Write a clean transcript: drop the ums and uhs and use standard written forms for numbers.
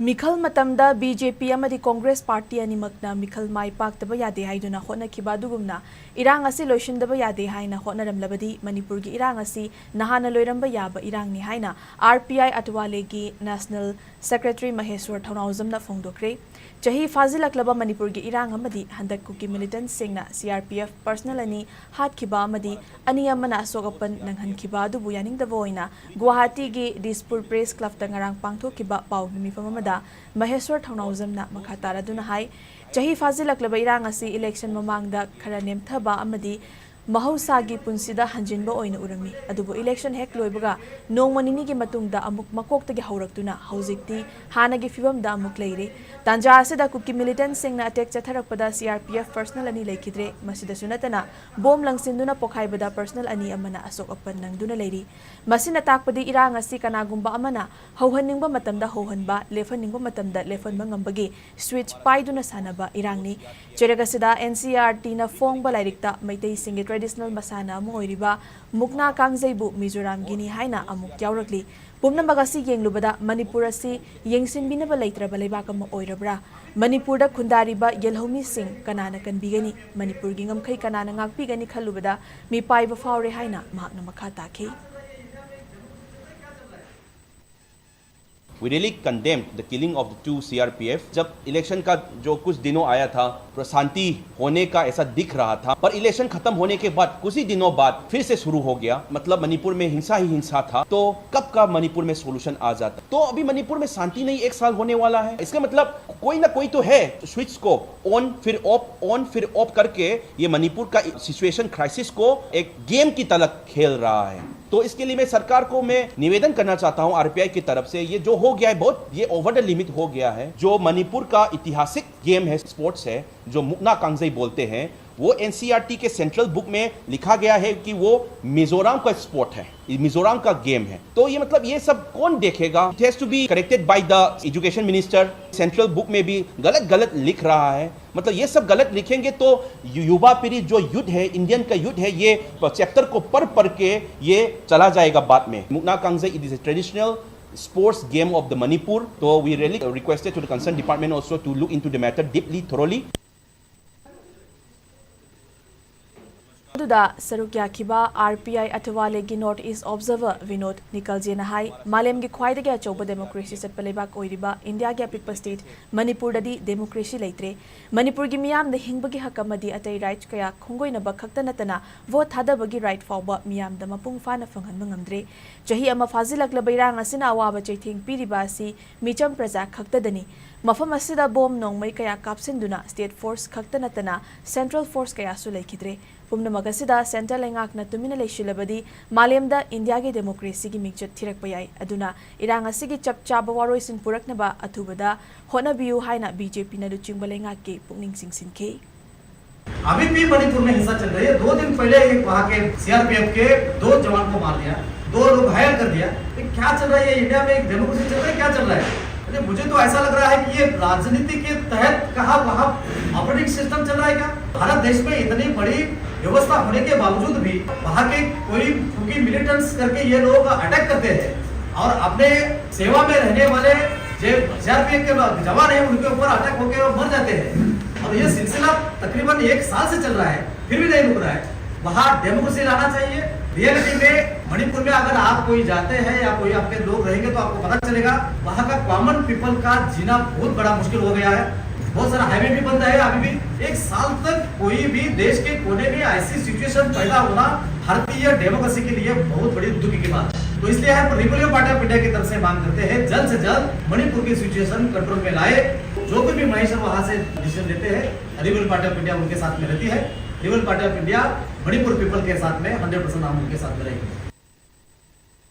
मिखल मतमदा BJP अमदी Congress party अनिमकना मिखल माई पाक्तबा यादे हाइदुना होटनखिबा अदुगुमना इरांग असि लोइसिनदबा यादे हाइना होटनरमलबदी मणिपुर की इरांग असि नहाना लोइरंबा याबा इरांगनि हाइना आरपीआई अटवालेगी नेशनल सेक्रेटरी महेश्वर थौनाउजमना फोंदोक्रे चही फाजिलकलबा मणिपुर की इरांग अमदी हंदक कुकी मिलिटेंट सिंगना सीआरपीएफ पर्सनल अनि हातखिबा अमदी अनि अमना अशोकपन नंगहनखिबा अदुबु यानिंगदबा ओइना गुवाहाटी की दिसपुर प्रेस क्लब तंगरांग पांगथोखिबा पाउ निमिफम महेश्वर थौनाउजमना मखा तारादुना हाई चही फाजिलकलबा इरांग असि इलेक्शन ममांगदा खरा नेमथबा अमदी महौसागी पुंसिदा हंजिनबा ओइना उरमी अदुबु इलेक्शन हेक लोइबगा नोंगमनिनी की मतुंगदा अमुक मकोक्तगी हौरक्तुना हौजिक्ति हानागी फिबमदा अमुक लेरे तांजा असिदा कुकी मिलिटेंट सिंगना अटैक चथरकपदा सीआरपीएफ पर्सनल अनि लेखिद्रे मसिदसु नतना बोम लंगसिंदुना पोखाइबदा पर्सनल अनि अमना अशोक अपन नंगदुना लेरी मसिना ताकपदी इरांग असि कनागुंबा अमना हौहननिंगबा मतमदा हौहनबा लेफनिंगबा मतमदा लेफनबा ngambagi स्विच पाइदुना सानबा इरांगनी चेरगसिदा एनसीईआरटी ना फोंगबा लाइरिकता मैतै सिंगे ट्रेडिशनल मसाना मोइरिबा मुकना कांगजैबु मिजोराम गिनी हाइना अमुक यावरकली पुमनमग असि येंगलुबदा मणिपुर असि येंगसिनबिनबा लैत्रबा लेबाक अमा ओइरबरा मणिपुरदा खुंदारिबा येलहौमी सिंह कनाना कनबिगनी मणिपुरगी ngमखै कनाना ngakpigani खलुबदा मी पाइबा फावरे हाइना महकना मखा ताखे We really condemned the killing of the two CRPF. जब इलेक्शन का जो कुछ दिनों आया था शांति होने का ऐसा दिख रहा था, पर इलेक्शन खत्म होने के बाद कुछ ही दिनों बाद फिर से शुरू हो गया। मतलब मणिपुर में हिंसा ही हिंसा था, तो कब का मणिपुर में सोल्यूशन आ जाता? तो अभी मणिपुर में शांति नहीं 1 साल होने वाला है। इसका मतलब कोई ना कोई तो है स्विच को ऑन फिर ऑफ करके ये मणिपुर का सिचुएशन क्राइसिस को एक गेम की तरह खेल रहा है। तो इसके लिए मैं सरकार को मैं निवेदन करना चाहता हूं आरपीआई की तरफ से, ये जो हो गया है बहुत ये ओवर द लिमिट हो गया है। जो मणिपुर का ऐतिहासिक गेम है, स्पोर्ट्स है, जो मुकना कांगजई बोलते हैं, वो एनसीईआरटी के सेंट्रल बुक में लिखा गया है कि वो मिजोरम का स्पोर्ट है, मिजोरम का गेम है। तो ये मतलब ये सब कौन देखेगा? It has to be corrected by the education minister. Central book में भी गलत लिख रहा है। मतलब ये सब गलत लिखेंगे तो युवा पीढ़ी जो युद्ध है, इंडियन का युद्ध है, ये चैप्टर को पढ़ के ये चला जाएगा बाद में। मुकना Kangjei it is a traditional sports game of the Manipur. So we really requested to the concerned department also to look into the matter deeply, thoroughly. सरुक्याखिबा आरपीआई अथवालेगी नॉर्थ ईस्ट ऑब्जर्वर विनोद निकलजेना हाई मालेमगी ख्वाइदगी अचौबा डेमोक्रेसी चटपा लेबाक ओइरिबा इंडिया की अपिकपा स्टेट मणिपुरददी डेमोक्रेसी लेत्रे मणिपुर की मियामदा हिंगबगी हक अमदी अतै राइट कया खुंगोइनबा खक्ता नतना वोट थादबगी राइट फाउबा मियामदा मपुंग फाना फंगहनबा ngamdre चही अमा फाजिलकलबा इरांग असिना अवाबा चैथिंग पीरिबा असि मिचम प्रजा खक्तदनी मफम असिदा बोम नोंगमै कया कापसिनदुना स्टेट फोर्स खक्ता नतना सेंट्रल फोर्स कयासु लेखिद्रे पुमनमग असिदा सेंट्रल लेंगाकना तुमिना लेशिलबदी मालेमदा इंडिया की डेमोक्रेसी की मिंगचत थिरकपा याई अदुना इरांग असिगी चपचाबा वारोइसिन पुरकनबा अथुबदा होनबियु हाइना बीजेपी ना लुचिंगबा लेंगाक के पुकनिंग सिंगसिनखे। अभी भी मणिपुर में हिंसा चल रही है। 2 दिन पहले वहाँ के सीआरपीएफ के 2 जवान को मार दिया, 2 लोग घायल कर दिया। क्या चल रहा है? इंडिया में एक डेमोक्रेसी चल रहा है, क्या चल रहा है? मुझे तो ऐसा लग रहा है कि ये राजनीति के तहत कहा वहाँ ऑपरेटिंग सिस्टम चल रहा है क्या? भारत देश में इतनी बड़ी व्यवस्था होने के बावजूद भी वहाँ के कोई मिलिटेंट्स करके ये लोग अटैक करते हैं और अपने सेवा में रहने वाले जो सीआरपीएफ के जवान है उनके ऊपर अटैक होकर मर जाते हैं। और ये सिलसिला तकरीबन 1 साल से चल रहा है, फिर भी नहीं रुक रहा है। वहाँ डेमोक्रेसी लाना चाहिए। रियलिटी में मणिपुर में अगर आप कोई जाते हैं या कोई आपके लोग रहेंगे तो आपको पता चलेगा वहाँ का कॉमन पीपल का जीना बहुत बड़ा मुश्किल हो गया है। बहुत सारा हाईवे भी बंद है। अभी भी 1 साल तक कोई भी देश के कोने में ऐसी सिचुएशन पैदा होना भारतीय डेमोक्रेसी के लिए बहुत बड़ी दुखी की बात है। तो इसलिए हम रिपब्लिकन पार्टी ऑफ इंडिया की तरफ से मांग करते हैं जल्द से जल्द मणिपुर की सिचुएशन कंट्रोल में लाए। जो कोई भी महेश्वर वहाँ से डिसीजन लेते हैं, रिपब्लिकन पार्टी ऑफ इंडिया उनके साथ में रहती है। Republican party of India Manipur people के साथ में 100% हम उनके साथ में रहेंगे।